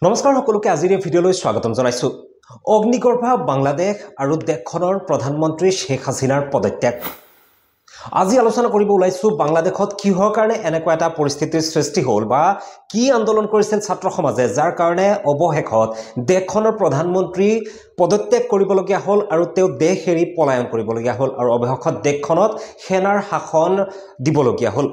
নমস্কাৰ সকলোকে আজিৰ এই ভিডিঅ'লৈ স্বাগতম জনাইছো। অগ্নিগৰ্ভা বাংলাদেশ আৰু দেশখনৰ প্ৰধানমন্ত্ৰী শেখ হাছিনাৰ পদত্যাগ। আজি আলোচনা কৰিব ওলাইছো বাংলাদেশত কিহৰ কাৰণে এনেকুৱা এটা পৰিস্থিতিৰ সৃষ্টি হ'ল বা কি আন্দোলন কৰিছিল ছাত্ৰ সমাজে যাৰ কাৰণে অৱশেষত দেশখনৰ প্ৰধানমন্ত্ৰী পদত্যাগ কৰিবলগীয়া হ'ল আৰু তেওঁ দেশ এৰি পলায়ন কৰিবলগীয়া হ'ল আৰু অৱশেষত দেশখনত সেনাৰ শাসন দিবলগীয়া হ'ল।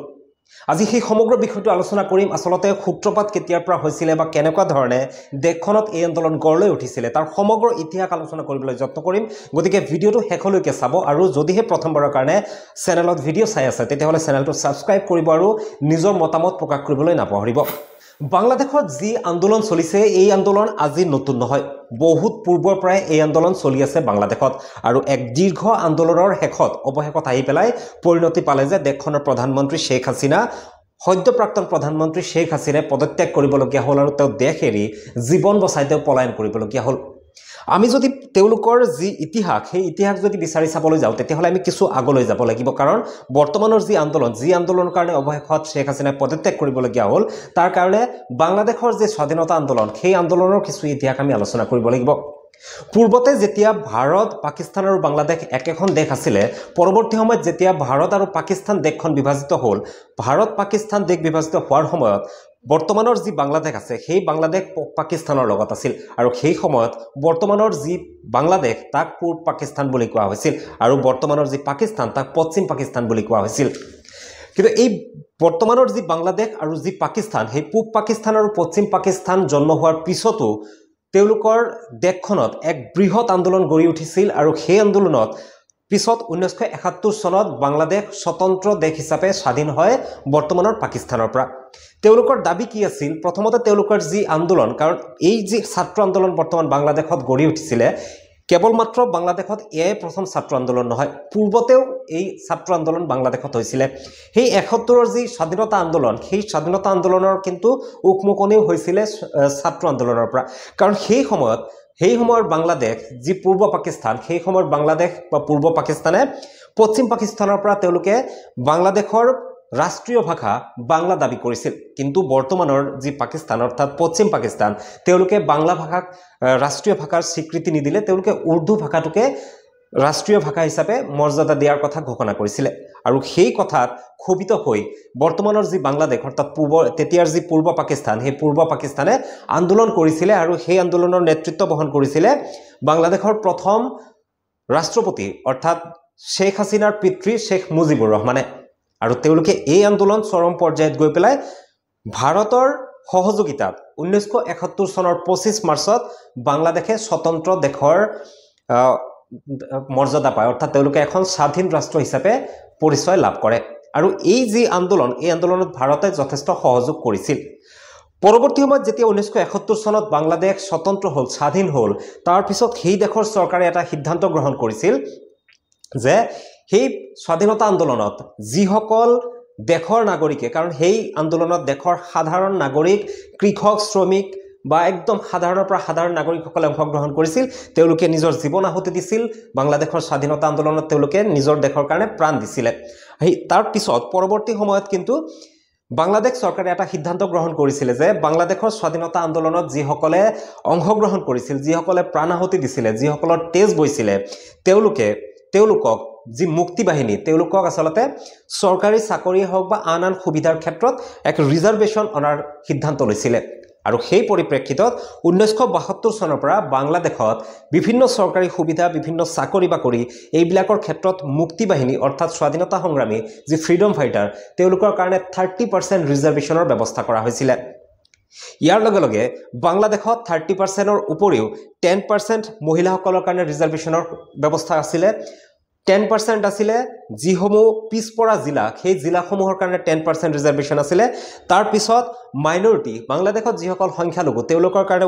আজি সেই সমগ্ৰ বিষয়টো আলোচনা কৰিম। আসলতে সূত্ৰপাত কেতিয়াৰ পৰা হৈছিল বা কেনেকুৱা ধৰণে দেশখনত এই আন্দোলন গঢ়লৈ উঠিছিল তাৰ সমগ্ৰ ইতিহাস আলোচনা কৰিবলৈ যত্ন কৰিম। গতিকে ভিডিঅ'টো শেষলৈকে চাব আৰু যদিহে প্ৰথমবাৰৰ কাৰণে চেনেলত ভিডিঅ' চাই আছে তেতিয়াহ'লে চেনেলটো ছাবস্ক্ৰাইব কৰিব আৰু নিজৰ মতামত প্ৰকাশ কৰিবলৈ নাপাহৰিব। বাংলাদেশত যি আন্দোলন চলিছে এই আন্দোলন আজি নতুন নহয়, বহুত পূৰ্বৰ পৰাই এই আন্দোলন চলি আছে বাংলাদেশত আৰু এক দীৰ্ঘ আন্দোলনৰ অৱশেষত আহি পেলাই পৰিণতি পালে যে দেশখনৰ প্ৰধানমন্ত্ৰী শেখ হাছিনা সদ্যপ্ৰাক্তন প্ৰধানমন্ত্ৰী শেখ হাছিনাই পদত্যাগ কৰিবলগীয়া হ'ল আৰু তেওঁ দেশ এৰি জীৱন বচাই তেওঁ পলায়ন কৰিবলগীয়া হ'ল। আমি যদি তেওঁলোকৰ যি ইতিহাস সেই ইতিহাস যদি বিচাৰি চাবলৈ যাওঁ তেতিয়াহ'লে আমি কিছু আগলৈ যাব লাগিব, কাৰণ বৰ্তমানৰ যি আন্দোলনৰ কাৰণে অৱশেষত শেখ হাছিনাই পদত্যাগ কৰিবলগীয়া হ'ল তাৰ কাৰণে বাংলাদেশৰ যে স্বাধীনতা আন্দোলন সেই আন্দোলনৰ কিছু ইতিহাস আমি আলোচনা কৰিব লাগিব। পূৰ্বতে যেতিয়া ভাৰত পাকিস্তান আৰু বাংলাদেশ একেখন দেশ আছিলে, পৰৱৰ্তী সময়ত যেতিয়া ভাৰত আৰু পাকিস্তান দেশখন বিভাজিত হ'ল, ভাৰত পাকিস্তান দেশ বিভাজিত হোৱাৰ সময়ত বৰ্তমানৰ যি বাংলাদেশ আছে সেই বাংলাদেশ পাকিস্তানৰ লগত আছিল আৰু সেই সময়ত বৰ্তমানৰ যি বাংলাদেশ তাক পূব পাকিস্তান বুলি কোৱা হৈছিল আৰু বৰ্তমানৰ যি পাকিস্তান তাক পশ্চিম পাকিস্তান বুলি কোৱা হৈছিল। কিন্তু এই বৰ্তমানৰ যি বাংলাদেশ আৰু যি পাকিস্তান সেই পূব পাকিস্তান আৰু পশ্চিম পাকিস্তান জন্ম হোৱাৰ পিছতো তেওঁলোকৰ দেশখনত এক বৃহৎ আন্দোলন গঢ়ি উঠিছিল আৰু সেই আন্দোলনত পিছত 1971 চনত বাংলাদেশ স্বতন্ত্ৰ দেশ হিচাপে স্বাধীন হয় বৰ্তমানৰ পাকিস্তানৰ পৰা। তেওঁলোকৰ দাবী কি আছিল? প্ৰথমতে তেওঁলোকৰ যি আন্দোলন, কাৰণ এই যি ছাত্ৰ আন্দোলন বৰ্তমান বাংলাদেশত গঢ়ি উঠিছিলে কেৱল মাত্ৰ বাংলাদেশত এয়াই প্ৰথম ছাত্ৰ আন্দোলন নহয়, পূৰ্বতেও এই ছাত্ৰ আন্দোলন বাংলাদেশত হৈছিলে। সেই 71ৰ যি স্বাধীনতা আন্দোলন সেই স্বাধীনতা আন্দোলনৰ কিন্তু উকমুকনিও হৈছিলে ছাত্ৰ আন্দোলনৰ পৰা, কাৰণ সেই সময়ৰ বাংলাদেশ যি পূৰ্ব পাকিস্তান সেই সময়ৰ বাংলাদেশ বা পূৰ্ব পাকিস্তানে পশ্চিম পাকিস্তানৰ পৰা তেওঁলোকে বাংলাদেশৰ ৰাষ্ট্ৰীয় ভাষা বাংলা দাবী কৰিছিল। কিন্তু বৰ্তমানৰ যি পাকিস্তান অৰ্থাৎ পশ্চিম পাকিস্তান তেওঁলোকে বাংলা ভাষাক ৰাষ্ট্ৰীয় ভাষাৰ স্বীকৃতি নিদিলে, তেওঁলোকে উৰ্দু ভাষাটোকে ৰাষ্ট্ৰীয় ভাষা হিচাপে মৰ্যাদা দিয়াৰ কথা ঘোষণা কৰিছিলে আৰু সেই কথাত ক্ষোভিত হৈ বৰ্তমানৰ যি বাংলাদেশ অৰ্থাৎ তেতিয়াৰ যি পূৰ্ব পাকিস্তান সেই পূৰ্ব পাকিস্তানে আন্দোলন কৰিছিলে আৰু সেই আন্দোলনৰ নেতৃত্ব বহন কৰিছিলে বাংলাদেশৰ প্ৰথম ৰাষ্ট্ৰপতি অৰ্থাৎ শেখ হাছিনাৰ পিতৃ শেখ মুজিবুৰ ৰহমানে। আৰু তেওঁলোকে এই আন্দোলন চৰম পৰ্যায়ত গৈ পেলাই ভাৰতৰ সহযোগিতাত 1971 চনৰ 25 মাৰ্চত বাংলাদেশে স্বতন্ত্ৰ দেশৰ মৰ্যাদা পায়, অৰ্থাৎ তেওঁলোকে এখন স্বাধীন ৰাষ্ট্ৰ হিচাপে পৰিচয় লাভ কৰে। আৰু এই যি আন্দোলন এই আন্দোলনত ভাৰতে যথেষ্ট সহযোগ কৰিছিল। পৰৱৰ্তী সময়ত যেতিয়া 1971 চনত বাংলাদেশ স্বতন্ত্ৰ হ'ল, স্বাধীন হ'ল, তাৰ পিছত সেই দেশৰ চৰকাৰে এটা সিদ্ধান্ত গ্ৰহণ কৰিছিল যে সেই স্বাধীনতা আন্দোলনত যিসকল দেশৰ নাগৰিকে, কাৰণ সেই আন্দোলনত দেশৰ সাধাৰণ নাগৰিক, কৃষক, শ্ৰমিক বা একদম সাধাৰণৰ পৰা সাধাৰণ নাগৰিকসকলে অংশগ্ৰহণ কৰিছিল, তেওঁলোকে নিজৰ জীৱন আহুতি দিছিল। বাংলাদেশৰ স্বাধীনতা আন্দোলনত তেওঁলোকে নিজৰ দেশৰ কাৰণে প্ৰাণ দিছিলে। তাৰ পিছত পৰৱৰ্তী সময়ত কিন্তু বাংলাদেশ চৰকাৰে এটা সিদ্ধান্ত গ্ৰহণ কৰিছিলে যে বাংলাদেশৰ স্বাধীনতা আন্দোলনত যিসকলে অংশগ্ৰহণ কৰিছিল, যিসকলে প্ৰাণ আহুতি দিছিলে, যিসকলৰ তেজ বৈছিলে, তেওঁলোকক যি মুক্তি বাহিনী তেওঁলোকক আচলতে চৰকাৰী চাকৰি হওক বা আন সুবিধাৰ ক্ষেত্ৰত এক ৰিজাৰ্ভেশ্যন অনাৰ সিদ্ধান্ত লৈছিলে। আৰু সেই পৰিপ্ৰেক্ষিতত 1972 চনৰ পৰা বাংলাদেশত বিভিন্ন চৰকাৰী সুবিধা, বিভিন্ন চাকৰি বাকৰি এইবিলাকৰ ক্ষেত্ৰত মুক্তি বাহিনী অৰ্থাৎ স্বাধীনতা সংগ্ৰামী যি ফ্ৰীডম ফাইটাৰ তেওঁলোকৰ কাৰণে 30% ৰিজাৰ্ভেশ্যনৰ ব্যৱস্থা কৰা হৈছিলে। ইয়াৰ লগে লগে বাংলাদেশত 30%ৰ উপৰিও 10% মহিলাসকলৰ কাৰণে ৰিজাৰ্ভেশ্যনৰ ব্যৱস্থা আছিলে। 10% আছিলে যিসমূহ পিছপৰা জিলা সেই জিলাসমূহৰ কাৰণে 10% ৰিজাৰ্ভেশ্যন আছিলে। তাৰপিছত মাইনৰিটি বাংলাদেশত যিসকল সংখ্যালঘু তেওঁলোকৰ কাৰণে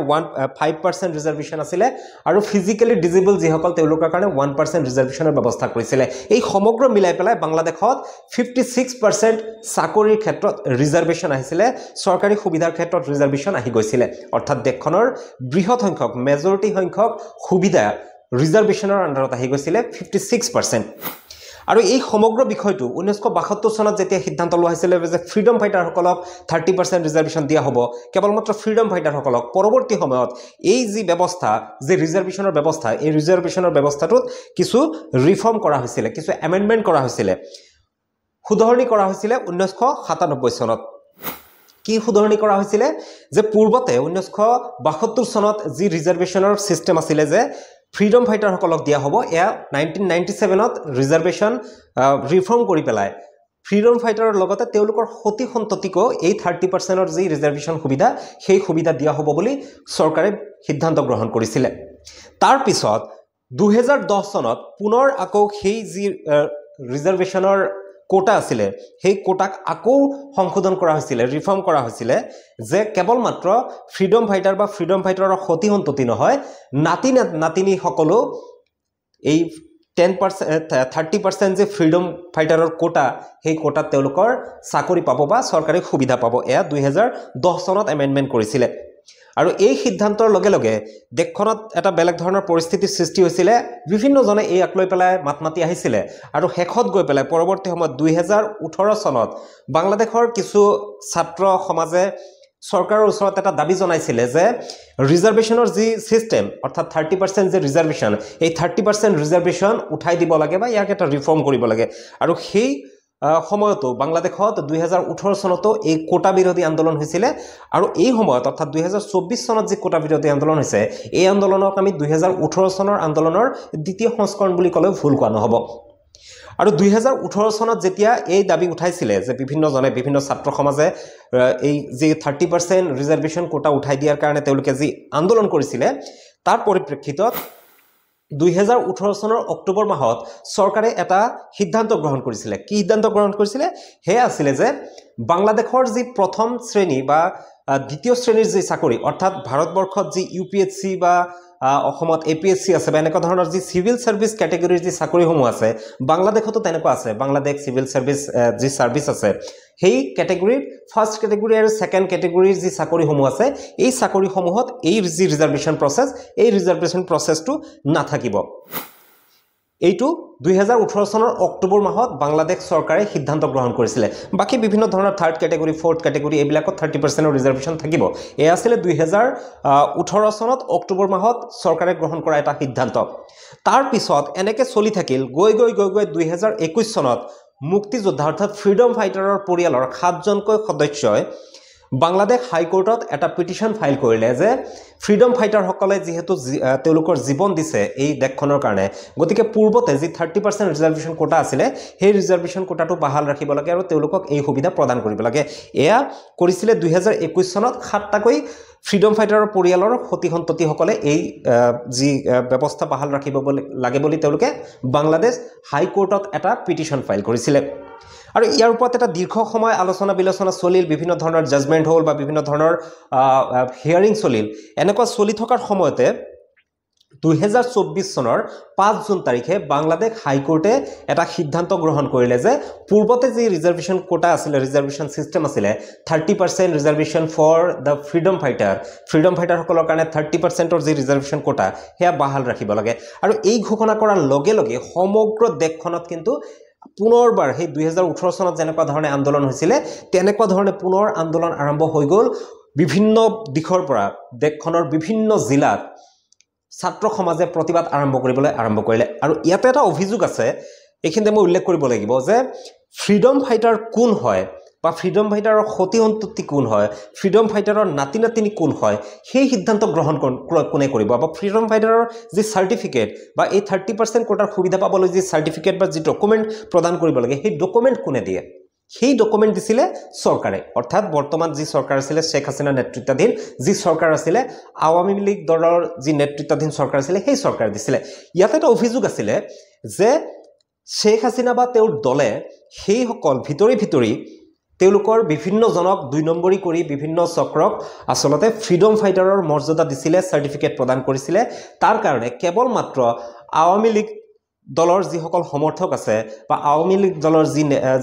5% ৰিজাৰ্ভেশ্যন আছিলে আৰু ফিজিকেলি ডিজেবল যিসকল তেওঁলোকৰ কাৰণে 1% ৰিজাৰ্ভেশ্যনৰ ব্যৱস্থা কৰিছিলে। এই সমগ্ৰ মিলাই পেলাই বাংলাদেশত 56% চাকৰিৰ ক্ষেত্ৰত ৰিজাৰ্ভেশ্যন আহিছিলে, চৰকাৰী সুবিধাৰ ক্ষেত্ৰত ৰিজাৰ্ভেশ্যন আহি গৈছিলে। অৰ্থাৎ দেশখনৰ বৃহৎ সংখ্যক মেজৰিটি সংখ্যক সুবিধা ৰিজাৰ্ভেশ্যনৰ আণ্ডাৰত আহি গৈছিলে 56%। আৰু এই সমগ্ৰ বিষয়টো 1972 চনত যেতিয়া সিদ্ধান্ত লোৱা হৈছিল যে ফ্ৰীডম ফাইটাৰসকলক 30% ৰিজাৰ্ভেশ্যন দিয়া হ'ব কেৱল মাত্ৰ ফ্ৰীডম ফাইটাৰসকলক পৰৱৰ্তী সময়ত এই যি ব্যৱস্থা যে ৰিজাৰ্ভেশ্যনৰ ব্যৱস্থা এই ৰিজাৰ্ভেশ্যনৰ ব্যৱস্থাটোত কিছু ৰিফৰ্ম কৰা হৈছিল কিছু এমেণ্ডমেণ্ট কৰা হৈছিল শুধৰণি কৰা হৈছিল 1997 চনত কি শুধৰণি কৰা হৈছিল যে পূৰ্বতে 1972 চনত যি ৰিজাৰ্ভেশ্যনৰ সিস্টেম আছিল যে ফ্ৰীডম ফাইটাৰসকলক দিয়া হ'ব এয়া 1997ত ৰিজাৰ্ভেশ্যন ৰিফৰ্ম কৰি পেলাই ফ্ৰীডম ফাইটাৰৰ লগতে তেওঁলোকৰ সতি সন্ততিকো এই 30%ৰ যি ৰিজাৰ্ভেশ্যন সুবিধা সেই সুবিধা দিয়া হ'ব বুলি চৰকাৰে সিদ্ধান্ত গ্ৰহণ কৰিছিল তাৰ পিছত 2010 চনত পুনৰ আকৌ সেই যি ৰিজাৰ্ভেশ্যনৰ কোটা আছিল সেই কোটাক আকৌ সংশোধন কৰা হৈছিল ৰিফৰ্ম কৰা হৈছিল যে কেৱল মাত্ৰ ফ্ৰীডম ফাইটাৰ বা ফ্ৰীডম ফাইটাৰৰ সতি সন্ততি নহয় নাতিনী সকলো এই 30% যে ফ্ৰীডম ফাইটাৰৰ কোটা সেই কোটাত তেওঁলোকৰ চাকৰি পাব বা চৰকাৰী সুবিধা পাব এয়া 2010 চনত এমেণ্ডমেণ্ট কৰিছিল আৰু এই সিদ্ধান্তৰ লগে লগে দেশখনত এটা বেলেগ ধৰণৰ পৰিস্থিতিৰ সৃষ্টি হৈছিল বিভিন্ন জনে এই আকলৈ পেলাই মাতমাতি আহিছিল আৰু শেষত গৈ পেলাই পৰৱৰ্তী সময়ত 2018 চনত বাংলাদেশৰ কিছু ছাত্ৰ সমাজে চৰকাৰৰ ওচৰত এটা দাবী জনাইছিল যে ৰিজাৰ্ভেশ্যনৰ যি সিস্টেম অৰ্থাৎ 30% যে ৰিজাৰ্ভেশ্যন এই 30% ৰিজাৰ্ভেশ্যন উঠাই দিব লাগে বা ইয়াক এটা ৰিফৰ্ম কৰিব লাগে আৰু সেই সময়তো বাংলাদেশত 2018 চনতো এই কোটা বিৰোধী আন্দোলন হৈছিল আৰু এই সময়ত অৰ্থাৎ 2024 চনত যে কোটা বিৰোধী আন্দোলন হৈছে এই আন্দোলনক আমি 2018 চনৰ আন্দোলনৰ দ্বিতীয় সংস্কৰণ বুলি ক'লে ভুল কোৱা নহ'ব আৰু 2018 চনত যেতিয়া এই দাবী উঠাইছিল যে বিভিন্ন জনে বিভিন্ন ছাত্ৰ সমাজে এই যে 30% ৰিজাৰ্ভেশ্যন কোটা উঠাই দিয়াৰ কাৰণে তেওঁলোকে যি আন্দোলন কৰিছিল তাৰ পৰিপ্ৰেক্ষিতত 2018 চনৰ অক্টোবৰ মাহত চৰকাৰে এটা সিদ্ধান্ত গ্ৰহণ কৰিছিল কি সিদ্ধান্ত গ্ৰহণ কৰিছিল হে আছিল যে বাংলাদেশৰ যি প্ৰথম শ্ৰেণী বা দ্বিতীয় শ্ৰেণীৰ যি চাকৰি অৰ্থাৎ ভাৰতবৰ্ষত যি ইউপিএসসি বা অসমত এপিএসসি আছে বা এনেকুৱা ধৰণৰ যি সিভিল সাৰ্ভিস ক্যাটেগৰীৰ যি চাকৰিসমূহ আছে বাংলাদেশতো তেনেকুৱা আছে বাংলাদেশ সিভিল সাৰ্ভিস যি সাৰ্ভিস আছে সেই ক্যাটেগৰীৰ ফাৰ্স্ট ক্যাটেগৰী আৰু সেকেন্ড ক্যাটেগৰীৰ যি চাকৰিসমূহ আছে এই চাকৰিসমূহত এই যি ৰিজাৰ্ভেশ্যন প্ৰসেস এই ৰিজাৰ্ভেশ্যন প্ৰসেসটো নাথাকিব এইটো 2018 চনৰ অক্টোবৰ মাহত বাংলাদেশ চৰকাৰে সিদ্ধান্ত গ্ৰহণ কৰিছিল বাকি বিভিন্ন ধৰণৰ থাৰ্ড ক্যাটেগৰী ফোৰ্থ ক্যাটেগৰী এইবিলাকত 30% ৰ ৰিজাৰ্ভেশ্যন থাকিব এই আছিল 2018 চনত অক্টোবৰ মাহত চৰকাৰে গ্ৰহণ কৰা এটা সিদ্ধান্ত তাৰ পিছত এনেকৈ চলি থাকিল গৈ 2021 চনত মুক্তিযোদ্ধা অৰ্থাৎ ফ্ৰীডম ফাইটাৰৰ পৰিয়ালৰ 7 জনকৈ সদস্যই বাংলাদেশ হাইকোৰ্টত এটা পিটিশন ফাইল কৰিলে যে ফ্ৰীডম ফাইটাৰ সকলে যেহেতু তেওঁলোকৰ জীৱন দিছে এই দেশখনৰ কাৰণে গতিকে পূৰ্বতে যি 30% ৰিজাৰ্ভেশ্যন কোটা আছিল সেই ৰিজাৰ্ভেশ্যন কোটাটো বহাল ৰাখিব লাগে আৰু তেওঁলোকক এই সুবিধা প্ৰদান কৰিব লাগে এয়া কৰিছিল 2021 চনত 7টাকৈ ফ্ৰীডম ফাইটাৰৰ পৰিয়ালৰ সতি সন্ততি সকলে এই যি ব্যৱস্থা বহাল ৰাখিব লাগে বুলি তেওঁলোকে বাংলাদেশ হাইকোৰ্টত এটা পিটিশন ফাইল কৰিছিল আৰু ইয়াৰ ওপৰত এটা দীৰ্ঘ সময় আলোচনা বিলোচনা চলিল বিভিন্ন ধৰণৰ জাজমেন্ট হল বা বিভিন্ন ধৰণৰ হিয়াৰিং চলিল এনেকুৱা চলি থকাৰ সময়তে 2024 চনৰ 5 জুন তাৰিখে বাংলাদেশ হাইকোৰ্টে এটা সিদ্ধান্ত গ্ৰহণ কৰিলে যে পূৰ্বতে যে ৰিজাৰ্ভেশ্যন কোটা আছিল ৰিজাৰ্ভেশ্যন সিস্টেম আছিল 30% reservation for the freedom fighter সকলৰ কাৰণে 30% ৰ যে ৰিজাৰ্ভেশ্যন কোটা হেয়া বহাল ৰাখিব লাগে আৰু এই ঘোষণা কৰাৰ লগে লগে সমগ্ৰ দেশখনত কিন্তু পুনৰবাৰ সেই 2018 চনত যেনেকুৱা ধৰণে আন্দোলন হৈছিল তেনেকুৱা ধৰণে পুনৰ আন্দোলন আৰম্ভ হৈ গল বিভিন্ন দিশৰ পৰা দেশখনৰ বিভিন্ন জিলাত ছাত্ৰ সমাজে প্ৰতিবাদ আৰম্ভ কৰিলে আৰু ইয়াতে এটা অভিযোগ আছে এইখিনিতে মই উল্লেখ কৰিব লাগিব যে ফ্ৰীডম ফাইটাৰ কোন হয় বা ফ্ৰীডম ফাইটাৰৰ সতি সন্ততি কোন হয় ফ্ৰীডম ফাইটাৰৰ নাতিনী কোন হয় সেই সিদ্ধান্ত গ্ৰহণ কোনে কৰিব বা ফ্ৰীডম ফাইটাৰৰ যি সাৰ্টিফিকেট বা এই 30% কোটাৰ সুবিধা পাবলৈ যি সাৰ্টিফিকেট বা যি ডকুমেন্ট প্ৰদান কৰিব লাগে সেই ডকুমেন্ট কোনে দিয়ে সেই ডকুমেন্ট দিছিল চৰকাৰে অৰ্থাৎ বৰ্তমান যি চৰকাৰ আছিল শেখ হাসিনা নেতৃত্বাধীন যি চৰকাৰ আছিল আওয়ামী লীগ দলৰ যি নেতৃত্বাধীন চৰকাৰ আছিল সেই চৰকাৰ দিছিল ইয়াতে এটা অভিযোগ আছিল যে শেখ হাসিনা বা তেওঁৰ দলে সেই সকল ভিতৰি তেওঁলোকৰ বিভিন্ন জনক 2 নম্বৰী কৰি বিভিন্ন চক্ৰক আসলতে ফ্ৰীডম ফাইটাৰৰ মৰ্যাদা দিছিলে সাৰ্টিফিকেট প্ৰদান কৰিছিলে তাৰ কাৰণে কেৱল মাত্ৰ আওয়ামী লীগ দলৰ যিসকল সমৰ্থক আছে বা আওয়ামী লীগ দলৰ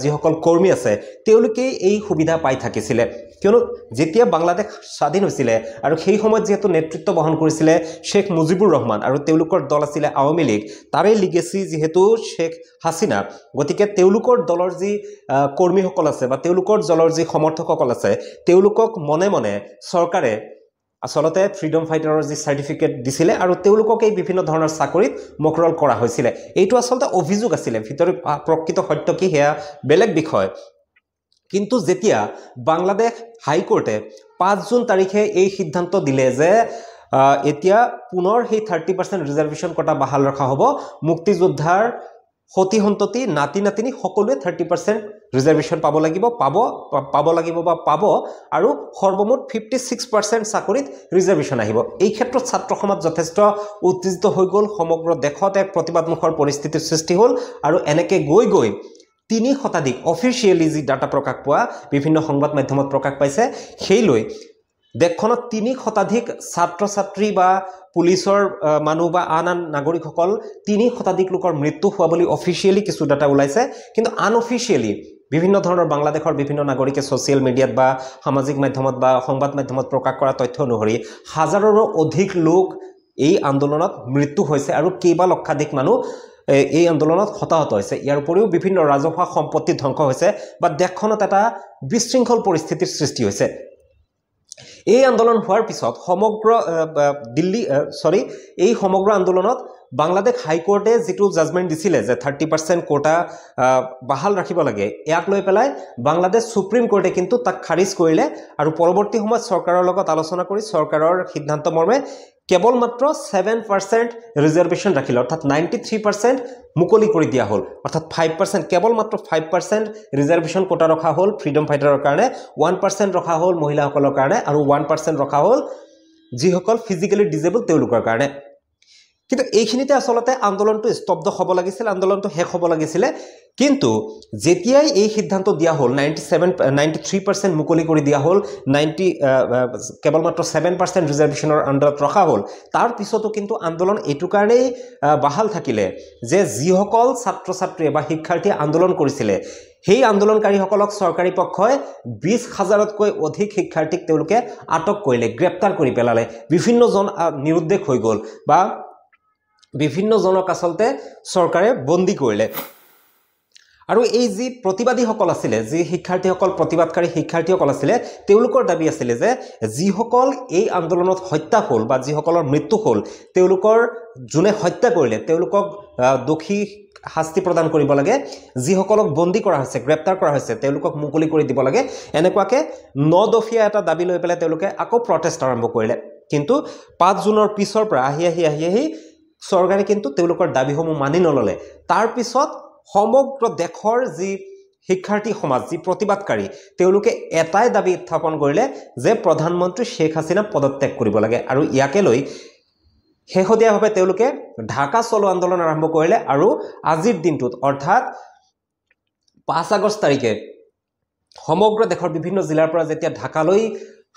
যিসকল কৰ্মী আছে তেওঁলোকে এই সুবিধা পাই থাকিছিলে কিয়নো যেতিয়া বাংলাদেশ স্বাধীন হৈছিলে আৰু সেই সময়ত যেহেতু নেতৃত্ব বহন কৰিছিলে শেখ মুজিবুৰ ৰহমান আৰু তেওঁলোকৰ দল আছিলে আওয়ামী লীগ তাৰে লিগেসি যেহেতু শেখ হাসিনা গতিকে তেওঁলোকৰ দলৰ যি কৰ্মীসকল আছে বা তেওঁলোকৰ দলৰ যি সমৰ্থকসকল আছে তেওঁলোকক মনে মনে চৰকাৰে আসলতে ফ্ৰীডম ফাইটাৰৰ যি সাৰ্টিফিকেট দিছিলে আৰু তেওঁলোকক এই বিভিন্ন ধৰণৰ চাকৰিত মকৰল কৰা হৈছিল এইটো আসলতে অভিযোগ আছিল ভিতৰত প্ৰকৃত সত্য কি হেয়া বেলেগ বিষয় কিন্তু যেতিয়া বাংলাদেশ হাইকোৰ্টে 5 জুন তাৰিখে এই সিদ্ধান্ত দিলে যে এতিয়া পুনৰ সেই 30% ৰিজাৰ্ভেশন কোটা বহাল ৰখা হ'ব মুক্তিযোদ্ধাৰ হতি হন্ততি নাতি নাতিনি সকলোৱে 30% ৰিজাৰ্ভেশন পাব লাগিব বা পাব আৰু সৰ্বমুঠ 56% চাকৰিত ৰিজাৰ্ভেশন আহিব এই ক্ষেত্ৰত ছাত্ৰ সমাজ যথেষ্ট উত্তেজিত হৈ গল সমগ্ৰ দেশত এক প্ৰতিবাদমুখৰ পৰিস্থিতিৰ সৃষ্টি হ'ল আৰু এনেকে গৈ 3 শতাধিক অফিচিয়েলি যি ডাটা প্ৰকাশ পোৱা বিভিন্ন সংবাদ মাধ্যমত প্ৰকাশ পাইছে সেইলৈ দেখখনত 3 শতাধিক ছাত্ৰ ছাত্ৰী বা পুলিচৰ মানুহ বা আন নাগৰিকসকল 3 শতাধিক লোকৰ মৃত্যু হোৱা বুলি অফিচিয়েলি কিছু ডাটা ওলাইছে কিন্তু আনঅফিচিয়েলি বিভিন্ন ধৰণৰ বাংলাদেশৰ বিভিন্ন নাগৰিকে সোশ্যাল মিডিয়াত বা সামাজিক মাধ্যমত বা সংবাদ মাধ্যমত প্ৰকাশ কৰা তথ্য অনুসৰি হাজাৰৰো অধিক লোক এই আন্দোলনত মৃত্যু হৈছে আৰু কেইবা লক্ষাধিক মানুহ এই আন্দোলনত হতাহত হৈছে ইয়াৰ উপৰিও বিভিন্ন ৰাজহুৱা সম্পত্তি ধ্বংস হৈছে বা দেশখনত এটা বিশৃংখল পৰিস্থিতিৰ সৃষ্টি হৈছে এই আন্দোলন হোৱাৰ পিছত সমগ্ৰ দিল্লী এই সমগ্ৰ আন্দোলনত বাংলাদেশ হাইকোৰ্টে যেটো জাজমেন্ট দিছিলে যে 30% কোটা বহাল ৰাখিব লাগে ইয়াক লৈ পেলাই বাংলাদেশ সুপ্ৰিম কোৰ্টে কিন্তু তাক খাৰিজ কৰিলে আৰু পৰৱৰ্তী সময়ত চৰকাৰৰ লগত আলোচনা কৰি চৰকাৰৰ সিদ্ধান্ত মৰ্মে কেৱল মাত্ৰ 7% ৰিজাৰ্ভেশন ৰাখিল অৰ্থাৎ 93% মুকলি কৰি দিয়া হ'ল অৰ্থাৎ 5% কেৱল মাত্ৰ 5% ৰিজাৰ্ভেশন কোটা ৰখা হ'ল ফ্ৰীডম ফাইটাৰৰ কাৰণে 1% ৰখা হ'ল মহিলাসকলৰ কাৰণে আৰু 1% ৰখা হ'ল যিসকল ফিজিক্যালি ডিজেবল তেওঁলোকৰ কাৰণে কিন্তু এইখিনিতে আসলতে আন্দোলনটো স্তব্ধ হ'ব লাগিছিল আন্দোলনটো শেষ হ'ব লাগিছিল কিন্তু যেতিয়াই এই সিদ্ধান্ত দিয়া হ'ল 93% মুকলি কৰি দিয়া হ'ল 90 কেৱল মাত্ৰ 7% ৰিজাৰ্ভেশনৰ আণ্ডাৰত ৰখা হ'ল তাৰ পিছতো কিন্তু আন্দোলন এইটো কাৰণেই বহাল থাকিলে যে যিসকল ছাত্ৰ ছাত্ৰী বা শিক্ষাৰ্থী আন্দোলন কৰিছিল সেই আন্দোলনকাৰীসকলক চৰকাৰী পক্ষই 20,000তকৈ অধিক শিক্ষাৰ্থীক তেওঁলোকে আটক কৰিলে গ্ৰেপ্তাৰ কৰি পেলালে বিভিন্ন জন নিৰুদ্দেশ হৈ গ'ল বা বিভিন্ন জনক আসলতে চৰকাৰে বন্দী কৰিলে আৰু এই যি প্ৰতিবাদীসকল আছিল যি শিক্ষাৰ্থীসকল প্ৰতিবাদকাৰী শিক্ষাৰ্থীসকল আছিল তেওঁলোকৰ দাবী আছিল যে যিসকল এই আন্দোলনত হত্যা হ'ল বা যিসকলৰ মৃত্যু হ'ল তেওঁলোকৰ জুনে হত্যা কৰিলে তেওঁলোকক দোষী শাস্তি প্ৰদান কৰিব লাগে যিসকলক বন্দী কৰা হৈছে গ্ৰেপ্তাৰ কৰা হৈছে তেওঁলোকক মুকলি কৰি দিব লাগে এনেকুৱাকে 9 দফীয়া এটা দাবী লৈ পেলাই তেওঁলোকে আকৌ প্ৰটেষ্ট আৰম্ভ কৰিলে কিন্তু 5 জুনৰ পিছৰ পৰা আহি চৰকাৰে কিন্তু তেওঁলোকৰ দাবীসমূহ মানি নললে তাৰ পিছত সমগ্ৰ দেশৰ যি শিক্ষাৰ্থী সমাজ যি প্ৰতিবাদকাৰী তেওঁলোকে এটাই দাবী উত্থাপন কৰিলে যে প্ৰধানমন্ত্ৰী শেখ হাসিনা পদত্যাগ কৰিব লাগে আৰু ইয়াকে লৈ শেহতীয়াভাৱে তেওঁলোকে ঢাকা চলো আন্দোলন আৰম্ভ কৰিলে আৰু আজিৰ দিনটোত অৰ্থাৎ 5 আগষ্ট তাৰিখে সমগ্ৰ দেশৰ বিভিন্ন জিলাৰ পৰা যেতিয়া ঢাকালৈ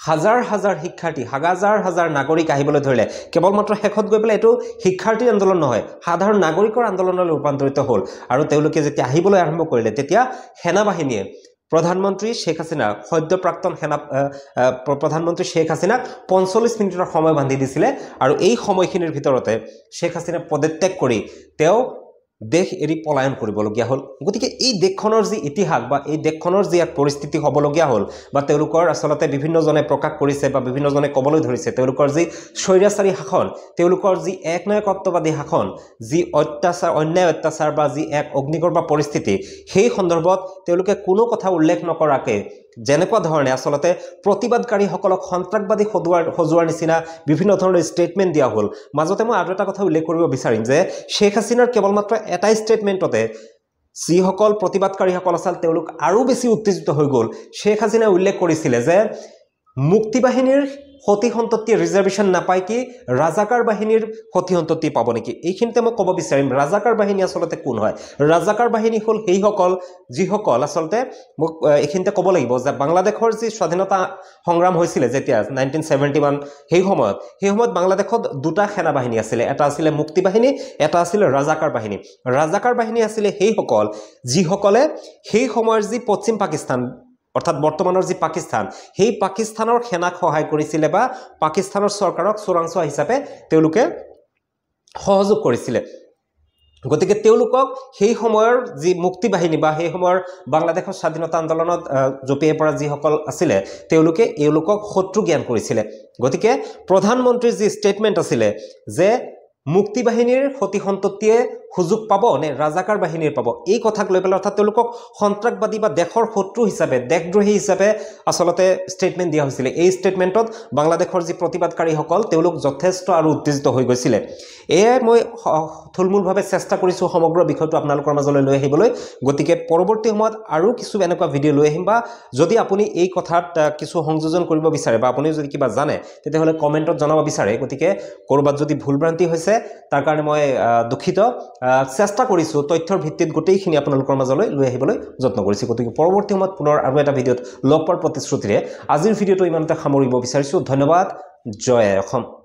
হাজাৰ হাজাৰ শিক্ষাৰ্থী হাজাৰ নাগৰিক আহিবলৈ ধৰিলে কেৱল মাত্ৰ শেষত গৈ পেলাই এটো শিক্ষাৰ্থী আন্দোলন নহয় সাধাৰণ নাগৰিকৰ আন্দোলনলৈ ৰূপান্তৰিত হ'ল আৰু তেওঁলোকে যেতিয়া আহিবলৈ আৰম্ভ কৰিলে তেতিয়া সেনাবাহিনীয়ে প্ৰধানমন্ত্ৰী শেখ হাসিনা সদ্য প্ৰাক্তন প্ৰধানমন্ত্ৰী শেখ হাসিনাক 45 মিনিটৰ সময় বান্ধি দিছিলে আৰু এই সময়খিনিৰ ভিতৰতে শেখ হাসিনা পদত্যাগ কৰি তেওঁ দেশ এৰি পলায়ন কৰিবলগীয়া হ'ল গতিকে এই দেশখনৰ যি ইতিহাস বা এই দেশখনৰ যি এক পৰিস্থিতি হ'বলগীয়া হ'ল বা তেওঁলোকৰ আসলতে বিভিন্ন জনে প্ৰকাশ কৰিছে বা বিভিন্ন জনে ক'বলৈ ধৰিছে তেওঁলোকৰ যি স্বৈৰাচাৰী শাসন তেওঁলোকৰ যি একনায়কত্ববাদী শাসন যি অন্যায় অত্যাচাৰ বা যি এক অগ্নিগৰ্ভ পৰিস্থিতি সেই সন্দৰ্ভত তেওঁলোকে কোনো কথা উল্লেখ নকৰাকে যেনেকুৱা ধৰণে আসলতে প্ৰতিবাদকাৰীসকলক সন্ত্ৰাসবাদী সজোৱাৰ নিচিনা বিভিন্ন ধৰণৰ ষ্টেটমেন্ট দিয়া হ'ল মাজতে মই আৰু এটা কথা উল্লেখ কৰিব বিচাৰিম যে শেখ হাসিনাৰ কেৱল মাত্ৰ এটা ষ্টেটমেন্টতে যিসকল প্ৰতিবাদকাৰীসকল আছিল তেওঁলোক আৰু বেছি উত্তেজিত হৈ গ'ল শেখ হাসিনাই উল্লেখ কৰিছিল যে মুক্তি বাহিনীৰ সতি সন্ততি ৰিজাৰ্ভেশ্যন নাপায় কি ৰাজাকাৰ বাহিনীৰ সতি সন্ততি পাব নেকি এইখিনিতে মই ক'ব বিচাৰিম ৰাজাকাৰ বাহিনী আসলতে কোন হয় ৰাজাকাৰ বাহিনী হ'ল সেইসকল যিসকল আসলতে মোক এইখিনিতে ক'ব লাগিব যে বাংলাদেশৰ যি স্বাধীনতা সংগ্ৰাম হৈছিল যেতিয়া 1971 সেই সময়ত বাংলাদেশত দুটা সেনা বাহিনী আছিল এটা আছিল মুক্তি বাহিনী এটা আছিল ৰাজাকাৰ বাহিনী আছিল সেইসকল যিসকলে সেই সময়ৰ যি পশ্চিম পাকিস্তান অৰ্থাৎ বৰ্তমানৰ যি পাকিস্তান সেই পাকিস্তানৰ সেনাক সহায় কৰিছিল বা পাকিস্তানৰ চৰকাৰক চোৰাংচোৱা হিচাপে তেওঁলোকে সহযোগ কৰিছিল গতিকে তেওঁলোকক সেই সময়ৰ যি মুক্তি বাহিনী বা সেই সময়ৰ বাংলাদেশৰ স্বাধীনতা আন্দোলনত জপিয়াই পৰা যিসকল আছিল তেওঁলোকে এওঁলোকক শত্ৰু জ্ঞান কৰিছিল গতিকে প্ৰধানমন্ত্ৰীৰ যি ষ্টেটমেন্ট আছিল যে মুক্তি বাহিনীৰ সতি সন্ততিয়ে সুযোগ পাব নে ৰাজাকাৰ বাহিনীৰ পাব এই কথাক লৈ পেলাই অৰ্থাৎ তেওঁলোকক সন্ত্ৰাসবাদী বা দেশৰ শত্ৰু হিচাপে দেশদ্ৰোহী হিচাপে আসলতে ষ্টেটমেন্ট দিয়া হৈছিল এই ষ্টেটমেন্টত বাংলাদেশৰ যি প্ৰতিবাদকাৰীসকল তেওঁলোক যথেষ্ট আৰু উত্তেজিত হৈ গৈছিল এয়াই মই থুলমূলভাৱে চেষ্টা কৰিছো সমগ্ৰ বিষয়টো আপোনালোকৰ মাজলৈ লৈ আহিবলৈ গতিকে পৰৱৰ্তী সময়ত আৰু কিছু এনেকুৱা ভিডিঅ' লৈ আহিম বা যদি আপুনি এই কথাত কিছু সংযোজন কৰিব বিচাৰে বা আপুনি যদি কিবা জানে তেতিয়াহ'লে কমেণ্টত জনাব বিচাৰে গতিকে কৰবাত যদি ভুলভ্ৰান্তি হৈছে তাৰ কাৰণে মই দুখিত চেষ্টা কৰিছো তথ্যৰ ভিত্তিত গোটেইখিনি আপোনালোকৰ মাজলৈ লৈ আহিবলৈ যত্ন কৰিছো গতিকে পৰৱৰ্তী সময়ত পুনৰ আৰু এটা ভিডিঅ'ত লগ পোৱাৰ প্ৰতিশ্ৰুতিৰে আজিৰ ভিডিঅ'টো ইমানতে সামৰিব বিচাৰিছো ধন্যবাদ জয় অসম